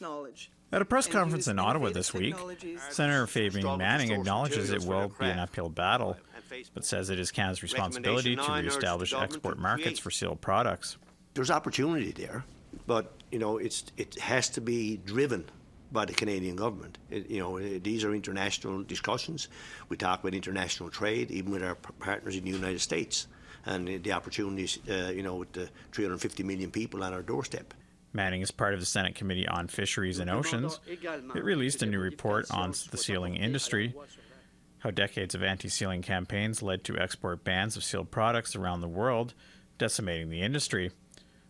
knowledge. At a press conference in Ottawa this week, Senator Fabian Manning acknowledges it will be an uphill battle, but says it is Canada's responsibility to reestablish export markets for sealed products. There's opportunity there, but it has to be driven by the Canadian government. These are international discussions. We talk about international trade, even with our partners in the United States, and the opportunities, with the 350 million people on our doorstep. Manning is part of the Senate Committee on Fisheries and Oceans. It released a new report on the sealing industry, how decades of anti-sealing campaigns led to export bans of sealed products around the world, decimating the industry.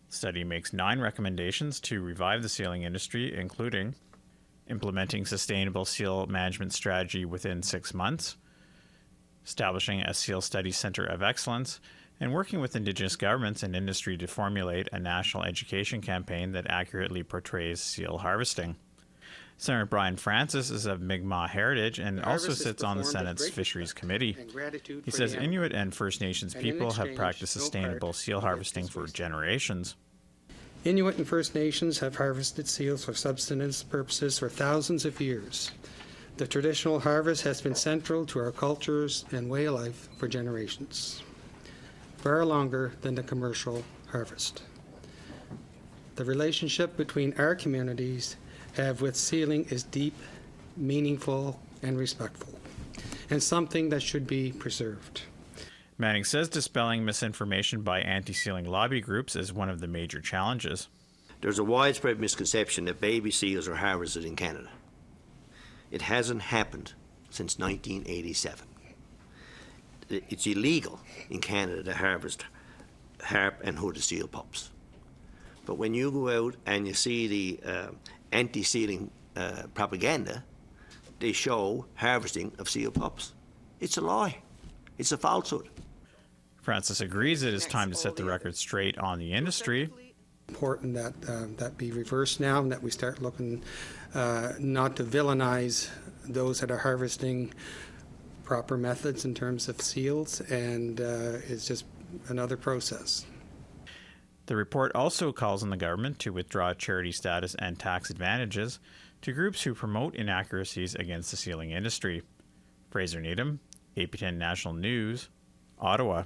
The study makes 9 recommendations to revive the sealing industry, including implementing sustainable seal management strategy within 6 months, establishing a seal study center of excellence, and working with Indigenous governments and industry to formulate a national education campaign that accurately portrays seal harvesting. Senator Brian Francis is of Mi'kmaq heritage and also sits on the Senate's Fisheries Committee. He says Inuit and First Nations people have practiced sustainable seal harvesting for generations. Inuit and First Nations have harvested seals for subsistence purposes for thousands of years. The traditional harvest has been central to our cultures and way of life for generations, far longer than the commercial harvest. The relationship between our communities have with sealing is deep, meaningful, and respectful, and something that should be preserved. Manning says dispelling misinformation by anti-sealing lobby groups is one of the major challenges. There's a widespread misconception that baby seals are harvested in Canada. It hasn't happened since 1987. It's illegal in Canada to harvest harp and hooded seal pups. But when you go out and you see the anti-sealing propaganda, they show harvesting of seal pups. It's a lie. It's a falsehood. Francis agrees it is time to set the record straight on the industry. Important that that be reversed now, and that we start looking not to villainize those that are harvesting proper methods in terms of seals, and it's just another process. The report also calls on the government to withdraw charity status and tax advantages to groups who promote inaccuracies against the sealing industry. Fraser Needham, APTN National News, Ottawa.